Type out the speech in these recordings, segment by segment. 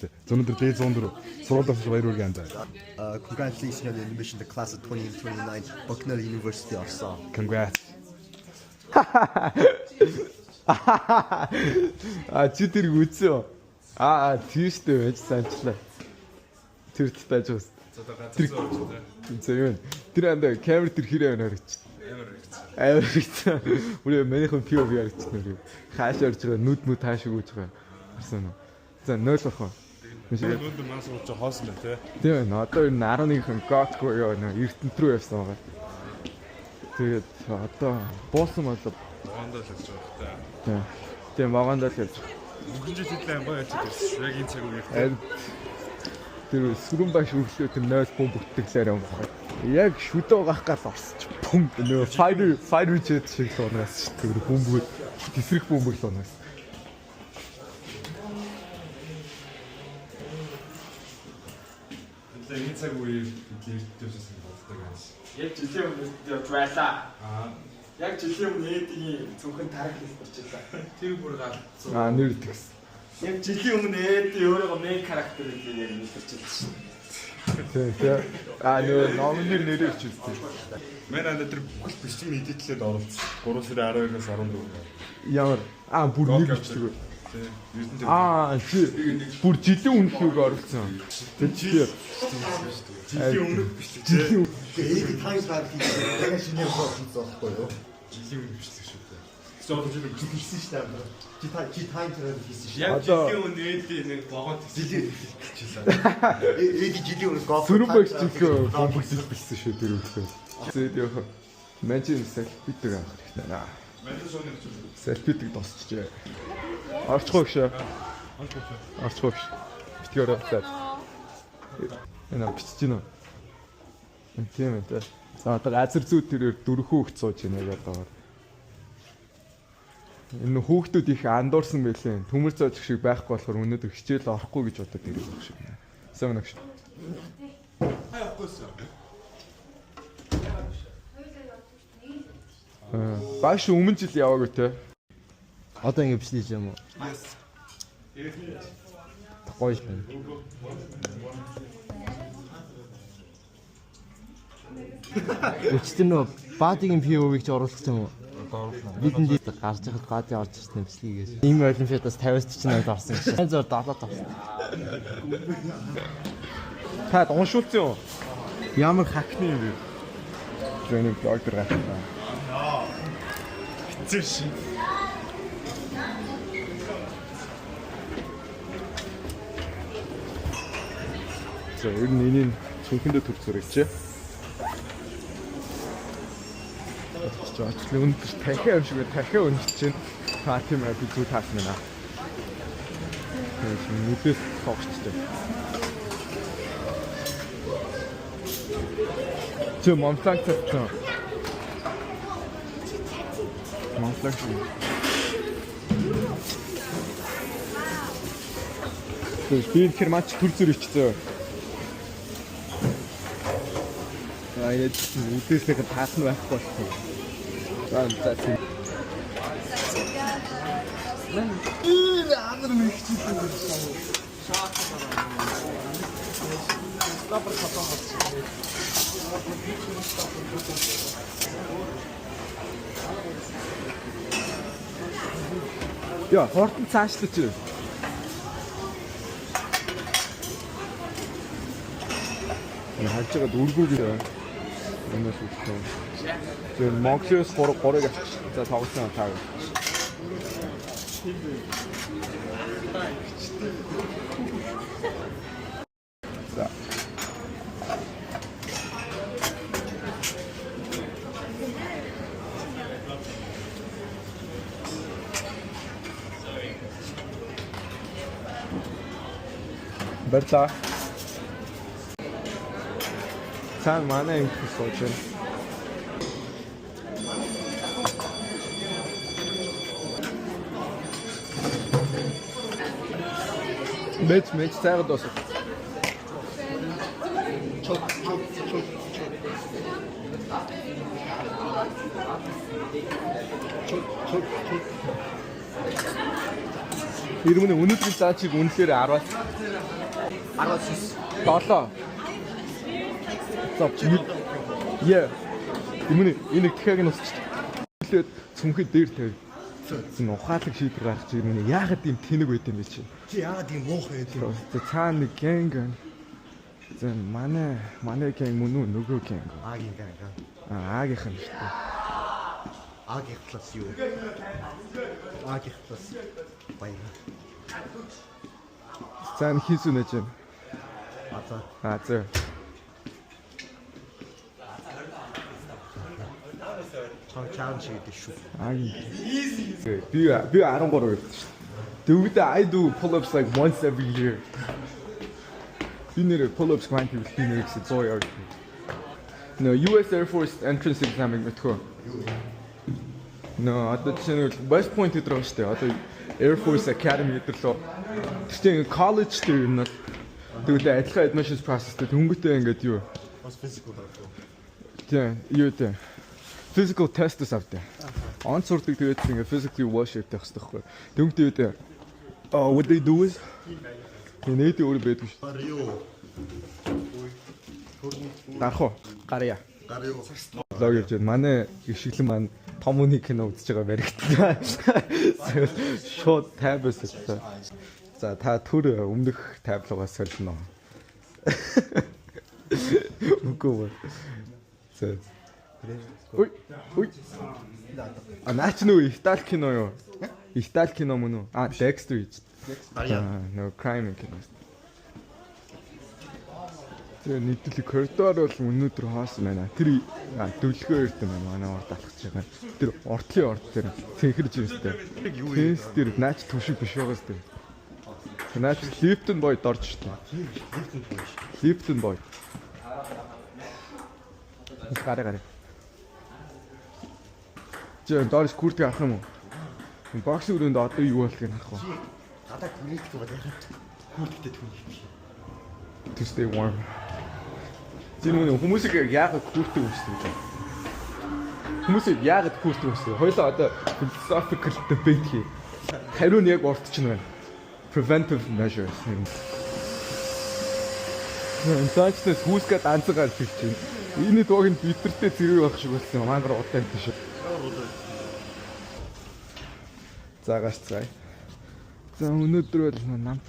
Өнөөдөр дээд 104 сургуулиас баяр хүргэе андаа. Congratulations on your admission to class of 2029 Bucknell University орсон. Congrats. Чи тэр үзсэн. Тийм шүү дээ байж санчлаа. Тэр тааж уус. Тэр тэр андаа камер тэр хэрэг байна харагч. Амар хэрэгцээ. Үрээ манийхэн POV харагч нэр. Хааш орж байгаа нүд мүд хаашиг үүж байгаа. Харсан уу? За 0 орхон. Өнөөдөр маань сууж хоосон байна тий. Тийм байна. Одоо энэ 11-ийн готко ёо эрдэнэт рүү явсан байгаа. Тэгээд одоо буусан болов. Магандаа л явж байгаа хта. Тийм. Тийм магандаа л явж. Өнгөн жил хэлээ амгаа яаж ирсэн. Яг энэ цаг үеийн. Тэр сүрэн баш өглөө тэр 0 бом бүтгэлээр юм байна. Яг шүдөө гах гал орсч бум нөө fire jet шиг сонаас шүү дээ. Бөмбөг тесрэх бөмбөг сонаас. Энэ цаг үеийн дэвшсэн болдог юм. Яг жилийн өмнө явж байлаа. Яг жилийн өмнө ээдийн зөвхөн тарах хэлж болчихлаа. Тэр бүр гал. Нэр тэгс. Яг жилийн өмнө ээдийн өөрөөгөө мейн характер гэж яг нэрчилсэн. Тийм. Нөө номер нэрээр чилсэн. Манай анда тэр бүхэл бичгийн эдитлээд оролцсон. 3 сарын 12-оос 14. Ямар бүр нэг бичдэг. Чи бүр жилийн өмнөх үг оролцсон. Тэр чи жилийн өмнөх бичлээ. Ээди тайм тарах яг шинээр болсон байхгүй юу? Жилийн өмнөх бичлэг шүү дээ. Зөвхөн жилийн Чи хийсэн шүү дээ. Чи тайм тарах хийсэн шүү. Яг жилийн өмнө ээдийн нэг богонд жилийн хэлчихсэн. Ээди жилийн өмнө гол сүрэн багч чихөө бомбогдож билсэн шүү тэр үгээр. Зээд яах вэ? Мажин селфидэг авах хэрэгтэй наа. Мажин сууны ч. Селфидэг тосчжээ. Орчихгүй шүү. Орчихгүй шүү. Битгээр аваад. Энэ бичиж гинэ. Тийм ээ. За одоо газар зүйд тэрээр дөрөхөө хөх сууж байна яг. Энэ хүүхдүүд их андуурсан байлээ. Төмөр цоож шиг байхгүй болохоор өнөөдөр хичээл орохгүй гэж бодоод ирэх байх шиг байна. Сайн байна гэж. Хаяахгүйсэн. Бааш өмнө жил яваагүй те. Одоо ингэ бичлэж юм уу? Гоё байна. Өчтөр нөө баадгийн POV-г ч оруулах юм уу? Бидэнд гарч яхад баадын орж ирсэн бичлэгээс. Ийм олимпиадаас 50-48 орсон гэж. 100 доллар орсон. Та уншуулсан юу? Ямар хакны юм бэ? Тренинг доктор гахна. Хэцүү шин. За ер нь энийг цүнхэндээ төр зурагч. Очтой өндөр дахиад юм шиг дахиад өнч чинь та тийм би зүг таасан байна. Тэгээд нүдээс тогчтой. Чи момцаг цацсан. Момцаг шүү. Би тэр матч төр зөрөгчтэй. Яа, үдээсээ таасан байхгүй болсон. За тийм. Амар мэгчтэй байсан. Яа, хортон цаашлаач. Харж байгаад үргүүгээ өнөөс үгүй. Тэр Монголоос 3-ыг авчих. За тоглосон таа. За. Барта. Сайн манай юм сууж байна. Мэч цайгаад дуусах. Чок. Ирмэний өнөөдрийн цаа чиг үнэхээр 10-аас 7. Зовч. Яа. Ирмэний энийг дахиад нь усч. Хүлээд цүнхэд дээр тавь. Зин ухаалаг шийдвэр гаргаж ирмэний яагаад ийм тэнэг байд юм бэ чи? Чи яагаад ийм муухай байд юм? За цаана нэг гэнг. Зин манай гэнг мөн үү нөгөө гэнг. Агийн гэнг. Агийнх нь шүү дээ. Агийн плюс юу? Агийн плюс баяр. Цаана хийсү нэж юм. За. Challenge хийдэг шүү. Би 13 гэдэг шүү. Dude, I do pull-ups like once every year. You need a pull-ups grind to be next to Zoya. No, US Air Force entrance exam мэдхөө. No, одоо чинь West Point дээр байгаа шүү дээ. Одоо Air Force Academy дээр лөө. Тэгтээ college дээр юм бол тэгвэл адилхан admissions process дээр хөнгөтэй ингээд юу? Бас physical даа. Тийм, юу дээ. Physical test-с авдаг. Онцордог тэгээд ингээд physically worship тавих хэрэгтэй байхгүй. Тэгвэл үү. What they do is нээд өөр байдаг шүү. Гар юу? Гарах уу? Гарья. Гар юу? Лог явж байна. Манай гişглэн маань том үний кино үзэж байгаа баригдсан. Шууд тайбс өгсөн. За та төр өмнөх тайблуугаас солино. Үгүй. За. Ой. Наач нөө Итали кино юу? Итали кино мөн үү? Dexter гэж. No crime кино. Тэгээ нийтлэг коридор бол өнөөдөр хоосон байна. Тэр дөлгөө ирдэн байна. Манай урд алхаж байгаа. Тэр ортлын орд тэр цэнхэрж юмстай. Тэс тэр наач түшиг биш байгаас тэр. Наач Lipton Boy дорж штэ. Lipton Boy. Гараа. Жаа дорж куртыг авах юм уу? Боксинг өрөөнд одоо юу болох юм харах уу? Гадаа күрэлт бол ягаад хүүхдтэй түүний. To stay warm. Зинүүний хүмүүсийг яагаад күртэг өмсдөг вэ? Хүмүүсийг яагаад күртэг өмсдөг? Хоёлаа одоо philosophical debate хий. Хариу нь яг урд чинь байна. Preventive measures. Энэчнээс хүүсгээ данцгаар хэлж чинь. Энэ дууг нь бидэртээ зэрэг байх шиг болсон. Мангар удаан тийш. За гацгаая. За өнөөдөр бол нам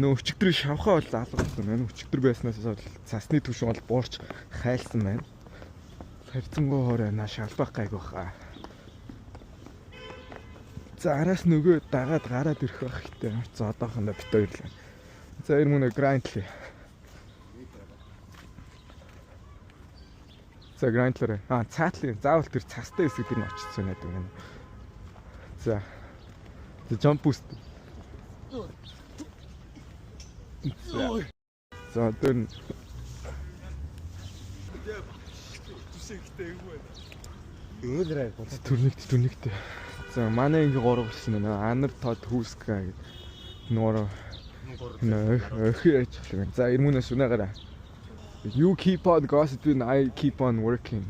нөө өчигдөр шавхаа бол алгасан байна. Өчигдөр байснаас цасны түвшин бол буурч хайлсан байна. Харьцангуй хоорой наа шалбах гайг баха. За араас нөгөө дагаад гараад ирэх байх хэрэгтэй. За одоохондоо бит баярлаа. За ер мөн грайндлээ. За грайндлээ. Цаатлын заавал тэр цастай хэсэг дээр нь очсон байдаг юм. За. The jump boost. За тэр Түнэгтэй. За манай ингээ 3 болсон байна. Анар тод хүүсгээ гэдэг. Нуураа. Охи яж хэлээ. За ирмүнээс унаагаараа. You keep on gossiping, I keep on working.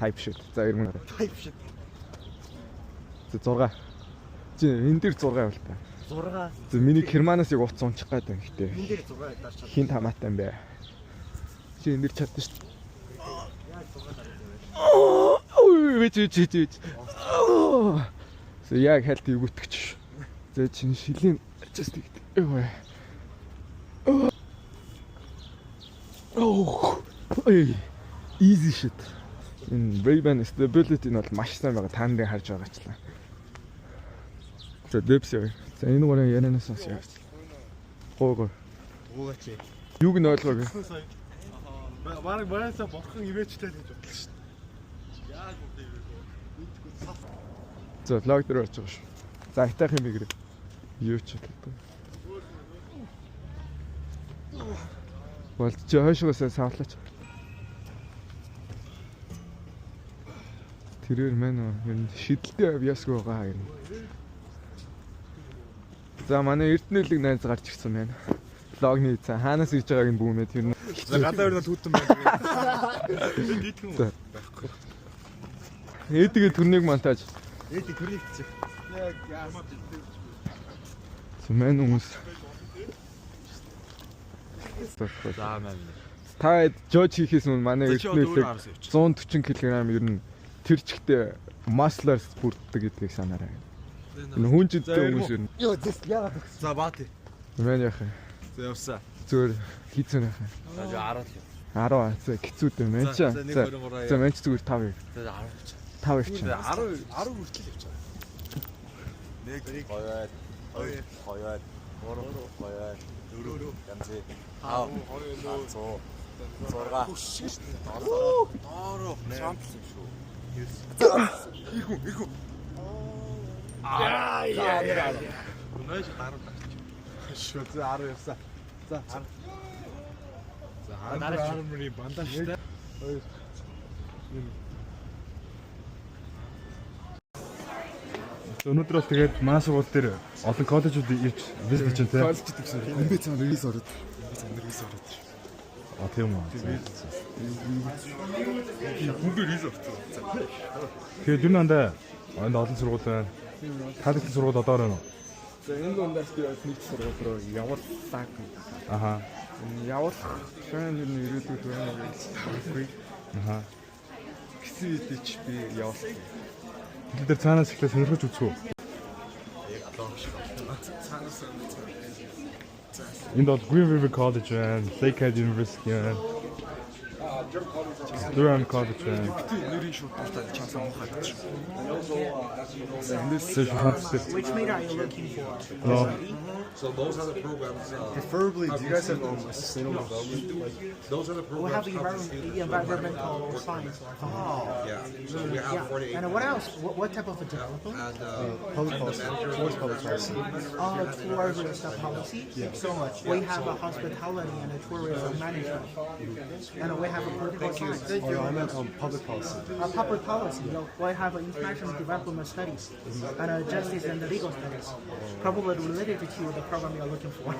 Type shit. За ирмүнээ. Type shit. За 6. Чи энэ дээр 6 байл та. 6. За миний Германаас яг утас унчих гээд байна гэхдээ. Энэ дээр 6 даарч чадсан. Хин тамаатай юм бэ. Чи энэ дээр чадсан шүү дээ. Ой, чи. За яг хальт өвгөтгч. За чинь шилийн just ой. Ой. Easy shit. Энэ Ray-Ban stability нь бол маш сайн байгаа. Та нарын харж байгаачлаа. За дэпс яа. За энэ гурав ярианаас яа. Гоо. Гуугач. Юуг нь ойлгоогүй. Бараг бараасаа бурхан ивэчтэй гэж бодлоо шүү дээ. Яг үгүй юу. За лог дээр очиж байгаа шүү. За айтах юм бигрээ. Юу ч хэлдэг. Болд чи хойшоосоо савлаач. Тэрээр мэн энэ шидэлтэй авьяасгүй байгаа юм. За манай Эрдэнэлэг найз гарч ирсэн байна. Логны цаа хаанаас ирж байгааг нь бүүмээ тэр нь. Гадаа өрнөл хүүтэн байна. Дийдэх юм байхгүй. Эдгээ төрнийг монтаж. Эдгээр төрийг хийчих. Яг яасан. Мэн хүмүүс. За мэн. Та жож хийхээс өмнө манай эрдэнэлийг 140 кг ер нь тэр чигтээ маслаар бүрддэг гэдгийг санаарай. Энэ хүн жидтэй хүмүүс ер нь. Йоо зэс яагаад За баати. Мэн яах юм. За явсаа. Зүгээр хийцэн яах юм. За 10 л. 10 за хэцүүд юм байна чи. За мэн ч зүгээр 5. За 5 явчих. 10 хүртэл явчих. Нэг гоёд. Гоёд. 3 гоёд. 4 ганцээ. 5 20 6 доор шампсан шүү. Ихүү. Яа. Өнөөж 10 тагч. Шүү за 10 явсаа. За 10. За 10 мөрийн бандажтай. Өнөөдөр бол тэгээд манай сургууль дээр олон коллежууд ирж визит чинь тийм. Коллеж гэсэн. Эмбэ цаана релиз ороод. А тийм үү. Бүгд релиз орсон. Тэгээд юу нандаа энд олон сургууль байна. Таалагдсан сургууль одоо байна уу? За энэ дундаас би нэг сургууль руу явууллаа. Аха. Явуулах шин ер нь ирээдүйд байна гэж. Аха. Гэсэн үедээ ч би явуулсан. Бид дээр цаанаас ихлэ сонирхож үзэх үү? Энд бол Greenville College байна, Lakehead University байна. Durham College байна. Нэрийн шууд тустай чансан мохоо гэж. Which major are you looking for? Oh. So those are the programs. Preferably, do you guys have sustainable development? Like, Those are the We have programs. environmental science. Yeah. So we have 4 to 8. And what else? What type of a development? And public policy. Towards public policy. Tourist policy. So much. We have a hospitality and a tourism management. And we have a political science. Oh, no, I meant public policy. Public policy. We have international development studies and justice and legal studies. Probably related to the program you're looking for.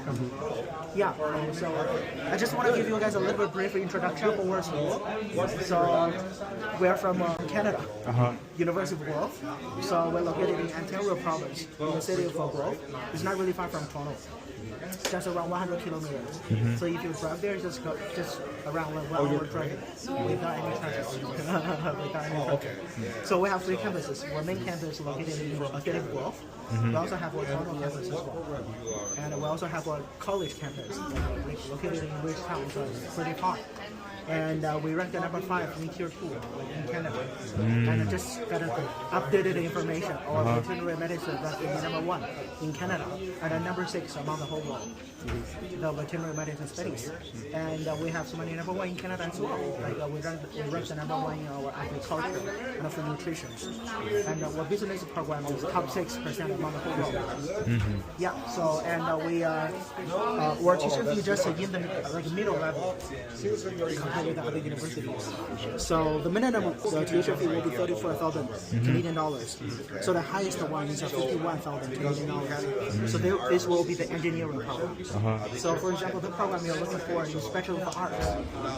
Yeah. So I just want to give you guys a little bit brief introduction of our school. So we are from Canada, University of Guelph. So we're located in Ontario province, in the city of Guelph. It's not really far from Toronto. It's just around 100 kilometers. So if you drive there, just around like 1 hour driving without any traffic. Without any traffic. So we have 3 campuses. Our main campus is located in Guelph. We also have our Toronto campus as well. And we also have our college campus located in Ridgetown, so it's pretty far. And we ranked at number 5 in tier 2 in Canada. And I just got updated information. Our veterinary medicine ranked in number 1 in Canada and at number 6 among the whole world. The veterinary medicine studies. And we have so many number 1 in Canada as well. Like we ranked the number 1 in our agriculture and for nutrition. And our business program is top 6% among the whole world. Yeah. So and we our tuition fee just in the middle level. Compared with the other universities. So the minimum tuition fee will be 34,000 Canadian dollars. So the highest one is 51,000 Canadian dollars. So this will be the engineering program. So for example, the program you're looking for is Bachelor of Arts.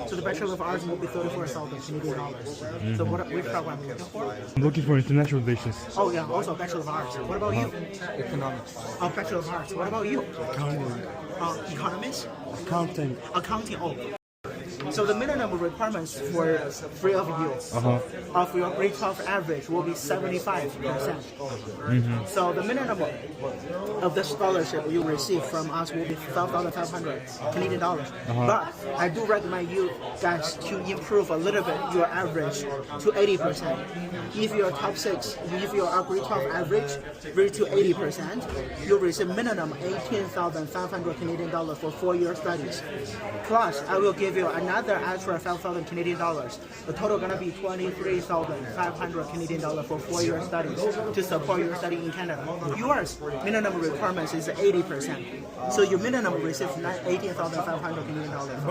So the Bachelor of Arts will be 34,000 Canadian dollars. So which program are you looking for? I'm looking for international relations. Oh yeah, also Bachelor of Arts. What about you? Economics. Oh, Bachelor of Arts. What about you? Accounting. Economist? Accounting. Accounting. Oh. So the minimum requirements for 3 of you of your grade 12 average will be 75%. So the minimum of the scholarship you receive from us will be 12,500 Canadian dollars. But I do recommend you guys to improve a little bit your average to 80%. If you're top 6, if your grade 12 average reach to 80%, you receive minimum 18,500 Canadian dollars for 4-year studies. Plus, I will give you another extra 5,000 Canadian dollars. The total gonna be 23,500 Canadian dollars for 4-year studies to support your study in Canada. Yours minimum requirements is 80%. So your minimum receives 18,500 Canadian dollars.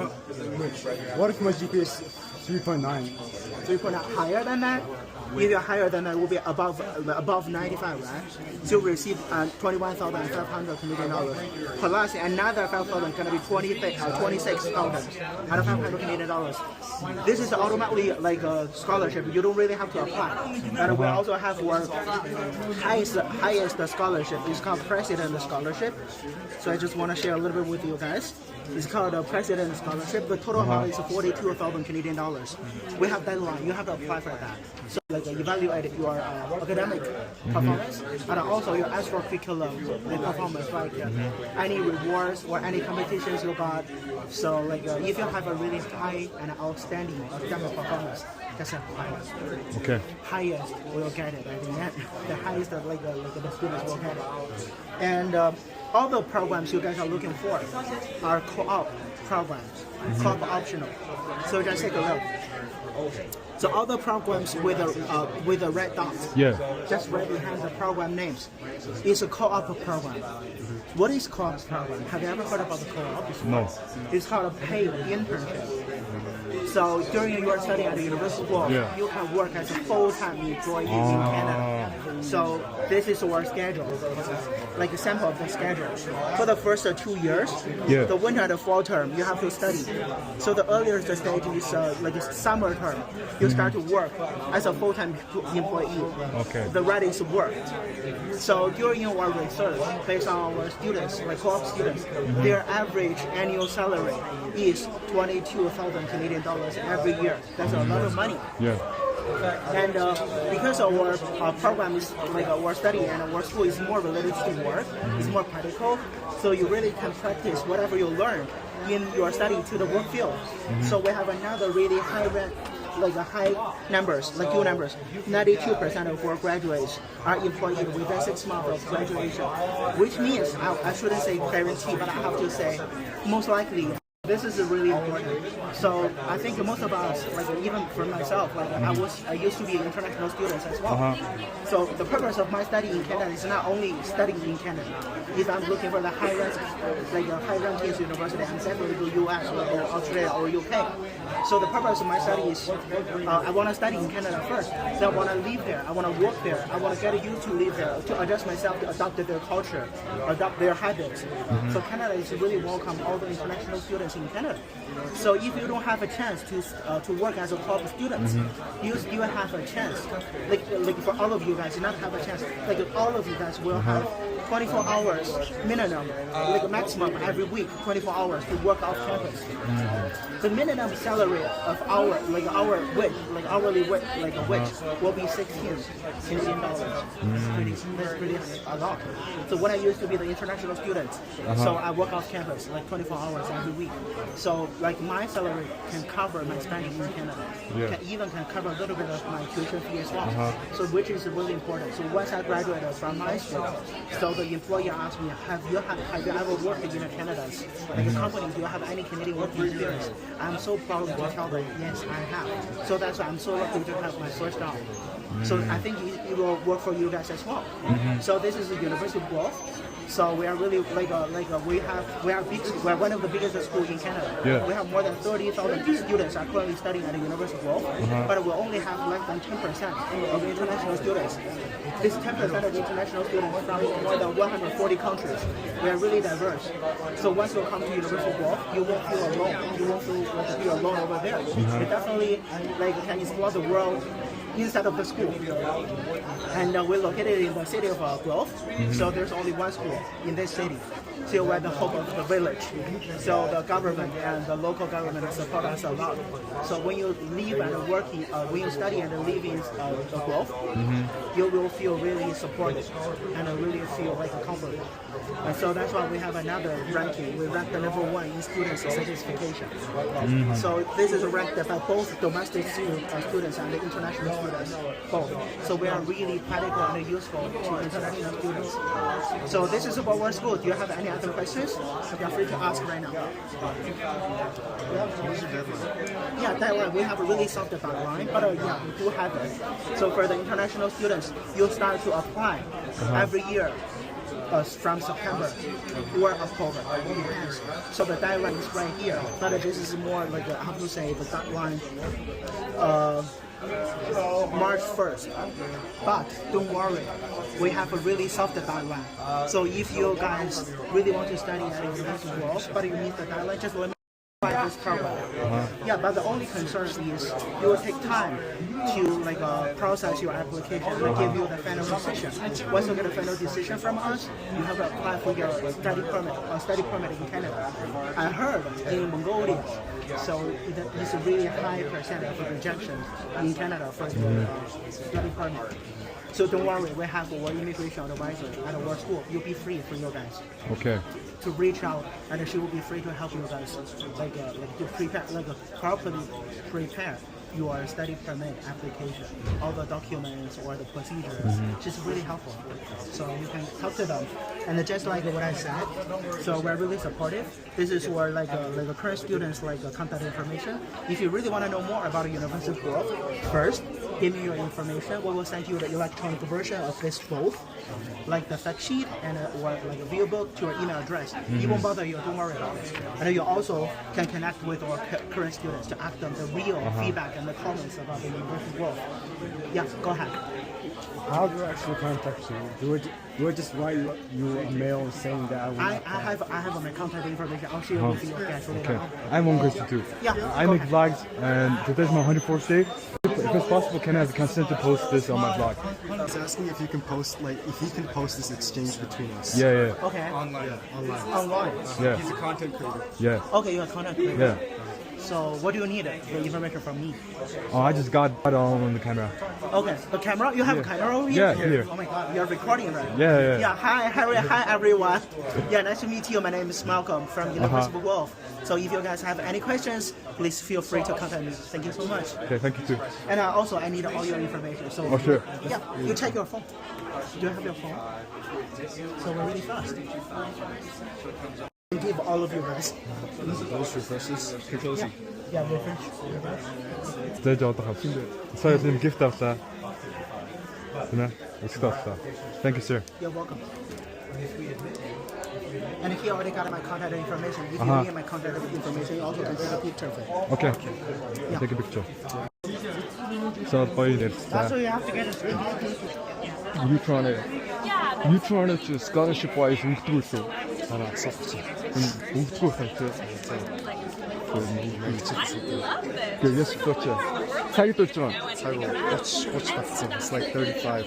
What if my GPA is 3.9. 3.9 higher than that. If you're higher than that, it will be above 95, right? So you receive 21,500 Canadian dollars plus another 5,000 going to be 26,500 Canadian dollars. This is automatically like a scholarship. You don't really have to apply. And we also have our highest scholarship. It's called President Scholarship. So I just want to share a little bit with you guys. It's called a President Scholarship. The total amount is 42,000 Canadian dollars. We have deadline. You have to apply for that. So like evaluate your academic performance and also your extracurricular performance, like any rewards or any competitions you got. So like if you have a really high and outstanding academic performance, that's the highest. Okay. Highest will get it. I think that the highest like the students will get it. And all the programs you guys are looking for are co-op programs, co-op optional. So just take a look. So all the programs with a red dot, just right behind the program names, is a co-op program. What is co-op program? Have you ever heard about the co-op? No. It's called a paid internship. So during your study at the University of Guelph, you can work as a full-time employee in Canada. So this is our schedule, like a sample of the schedule. For the first 2 years, the winter and the fall term, you have to study. So the earlier the stage is like a summer term, you start to work as a full-time employee. Okay. The rest is work. So during our research, based on our students, like co-op students, their average annual salary is 22,000 Canadian dollars every year. That's a lot of money. Yeah. And because our program is like our study and our school is more related to work, it's more practical, so you really can practice whatever you learn in your study to the work field. So we have another really high rank, like a high numbers, like good numbers. 92% of our graduates are employed within 6 months of graduation, which means I shouldn't say guarantee, but I have to say most likely. This is really important. So I think most of us, like even for myself, like I used to be an international student as well. So the purpose of my study in Canada is not only studying in Canada. If I'm looking for the high rank, like a high ranking university, I'm definitely go US or Australia or UK. So the purpose of my study is I want to study in Canada first. Then I want to live there. I want to work there. I want to get used to live there, to adjust myself to adopt their culture, adopt their habits. So Canada is really welcome all the international students in Canada. So if you don't have a chance to work as a co-op student, you still have a chance. Like for all of you guys, you not have a chance. Like all of you guys will have 24 hours minimum, like maximum every week, 24 hours to work off campus. The minimum salary of hourly wage, will be 16 Canadian dollars. That's pretty a lot. So when I used to be the international student, so I work off campus like 24 hours every week. So like my salary can cover my spending in Canada. Can cover a little bit of my tuition fee as well. So which is really important. So once I graduated from my school, so the employer asked me, have you ever worked in Canada? Like a company, do you have any Canadian working experience? I'm so proud to tell them, yes, I have. So that's why I'm so lucky to have my first job. So I think it will work for you guys as well. So this is the University of Guelph. So we are really we're one of the biggest schools in Canada. We have more than 30,000 students are currently studying at the University of Guelph, but we only have less than 10% of international students. This 10% of international students from more than 140 countries. We are really diverse. So once you come to University of Guelph, you won't feel alone. You won't feel like you're alone over there. You definitely can explore the world inside of the school. And we're located in the city of Guelph, so there's only one school in this city. So we're the hope of the village. So the government and the local government support us a lot. So when you live and work, when you study and live in Guelph, you will feel really supported and really feel like comfortable. And so that's why we have another ranking. We rank the number 1 in student satisfaction. So this is ranked by both domestic students and the international students, both. So we are really practical and useful to international students. So this is about our school. Do you have any other questions? Feel free to ask right now. Yeah, deadline. We have a really soft deadline, but yeah, we do have it. So for the international students, you start to apply every year. from September or October. So the deadline is right here, but this is more like how to say the deadline. March 1st, but don't worry, we have a really soft deadline. So if you guys really want to study at University of Guelph, but you need the deadline, just let me try this program. Yeah, but the only concern is it will take time to like process your application and give you the final decision. Once you get a final decision from us, you have to apply for your study permit in Canada. I heard in Mongolia, so it's a really high percent of rejection in Canada for study permit. So don't worry, we have our immigration advisor at our school. You'll be free for you guys Okay. to reach out, and she will be free to help you guys, like to prepare, properly prepare your study permit application, all the documents or the procedures. She's really helpful, so you can talk to them. And just like what I said, so we're really supportive. This is where like current students contact information. If you really want to know more about the University of Guelph, first give me your information. We will send you the electronic version of this both, like the fact sheet and or like a view book to your email address. It won't bother you. Don't worry about it. And you also can connect with our current students to ask them the real feedback and the comments about the University of Guelph. Yeah, go ahead. How do I actually contact you? Do I just write you a mail saying that I have my contact information. I'll share with you guys later Okay. on. I have one question too. Yeah, I go make ahead. vlogs, and today's my 104th day. If it's possible, can I have the consent to post this on my vlog? I was asking if you can post this exchange between us. Yeah. Okay. Online. Online. Yeah. He's a content creator. Yeah. Okay, you're a contact creator. Yeah. So what do you need? The information from me. Oh, I just got it on the camera. Okay, the camera. You have a camera over here? Yeah, here. Oh my God, you're recording, right? Yeah. Yeah, hi Harry, hi everyone. Yeah, nice to meet you. My name is Malcolm from University of Guelph. So if you guys have any questions, please feel free to contact me. Thank you so much. Okay, thank you too. And also, I need all your information. So Oh, sure. Yeah, you check your phone. Do you have your phone? So we're really fast. Give all of you guys. Those refreshes. Yeah, we're finished. Зээж одоо хавсан. Сая юм gift авлаа. Тэнэ. Өсгөө авлаа. Thank you sir. You're welcome. And he already got my contact information. If you need my contact information, you also can take a picture of it. Okay. Take a picture. So boy That's that's why you have to get a screen. You trying to scholarship wise өгдгүүлсэн. Санаа асуух. Өгдгөх хайтай. Гэрээс фоч. Цагт болж байгаа. Цаг 30 татсан. It's like 35,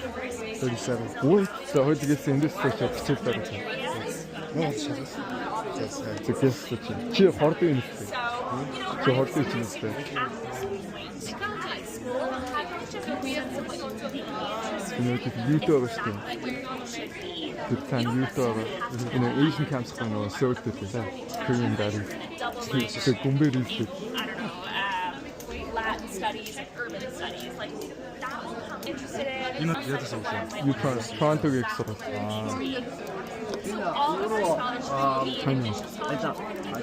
37. Ой, за хоёулаас эндээс фоч бичиж байгаа. Нөө шалгас. Тэгээс фоч. Чи хордын юм уу? Чи хордын юм уу? YouTube байгаа шүү дээ. Бид тань YouTube энэ Asian camps гэх нэг search хийлээ. Korean dad. Тэг гүмбэр хийлээ. Latin studies, like urban studies, like that will come interested in. You trying to get sort of All of our scholarships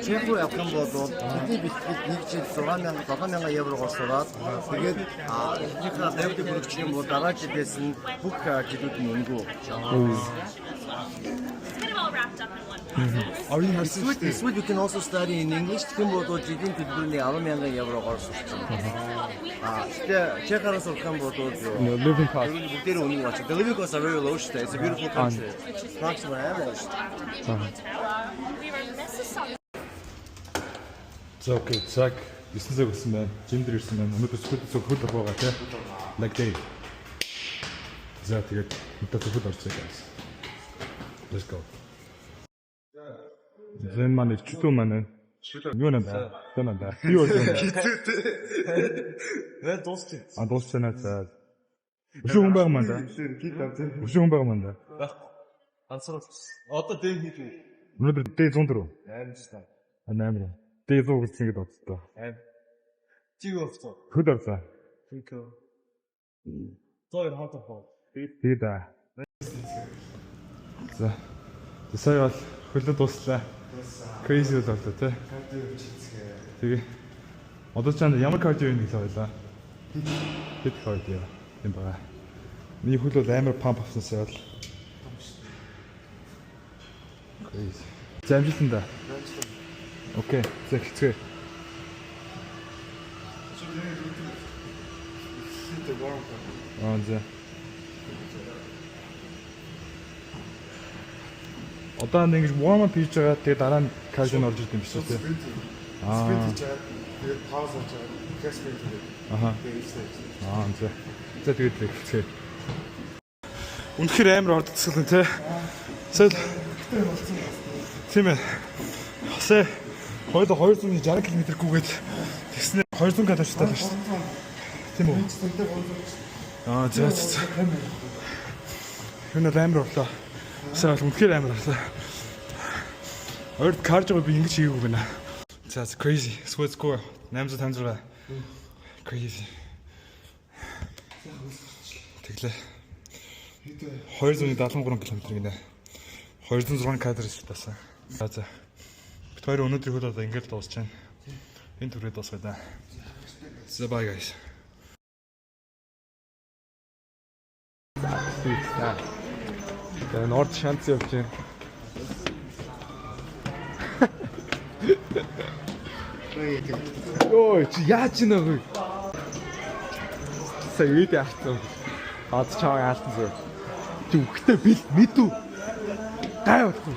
Чехуу явах юм бол бидний бэлтгэл нэг жил 7,000 еврогоор сураад тэгээд эхнийхээ левелийг хүргэх юм бол дараа жилээс нь бүх жилүүд нь өнгөө. kind of all wrapped up in one. Орны харсан шүү дээ. Эсвэл you can also study in English гэх юм бол жилийн төлбөрний 10,000 еврогоор сурч байна. Тэгээд чехараас сурах юм бол living cost. бүгдээр үнэн болж. The living costs are very low шүү дээ. It's a beautiful country. Tax were average. We were Mississauga. За окей, цаг 9 цаг болсон байна. Жимдэр ирсэн байна. Өнөөдөр зөвхөн хөл оргоога тий. Like day. За тэгээд өнөөдөр хөл орцгоо guys. Let's go. Зэн маань чүтүү маань. Юу нэ? Тэнэ. Би юу юм? Нэ дуусчих. А дуусчихна за. Өшөө хүн байгаа маань да. Өшөө хүн байгаа маань да. Ансар. Одоо дэм хийх үү? Өнөөдөр дэ 104. Амжтай. Анамра. Дэ 100 гэсэн гээд бодсон. Ам. Чиг өфтөө. Хөл орцоо. Тинкөө. Зоёр хатах уу? Тэгээ да. За. Сая бол хөлөд дуслаа. Crazy боллоо тий. Тэгээ. Одоо ч ямар кардио юм гэж ойлаа. Хит кардио юм байна. Миний хөл бол амар памп авсан сая бол. За амжилтанда. Окей. За хэлцгээе. За. Одоо ингэж warm up хийж байгаа. Тэгээ дараа нь casual орж ирд юм биш үү? Тэгээд пауз хийж байгаа. Кэспер тэгээд. За. За тэгээд хэлцгээе. Үнэхээр амар ордцсон тий. Сэл. Тийм ээ. Хасаа хоёул 260 км гүгээд тэгснээр 200 км таштай л шүү дээ. Тийм үү? За. Энэ амар орлоо. Сэл үнэхээр амар орлоо. Орд каржгаа би ингэж хийгээгүй байна. За crazy. Sweat score 856. Crazy. Тэглээ. 273 км гинэ. 206 кадр шатасан. За. Бид хоёр өнөөдрийн хөл одоо ингээд дуусч байна. Энэ түрээ дуусгая да. So bye guys. Тэгээ норд шанс явж байна. Ой, чи яаж ийн аа. Сая үед яарсан. Ад чаа яалтан зүр. Чи үхтэй бил мэдв. Гай болохгүй.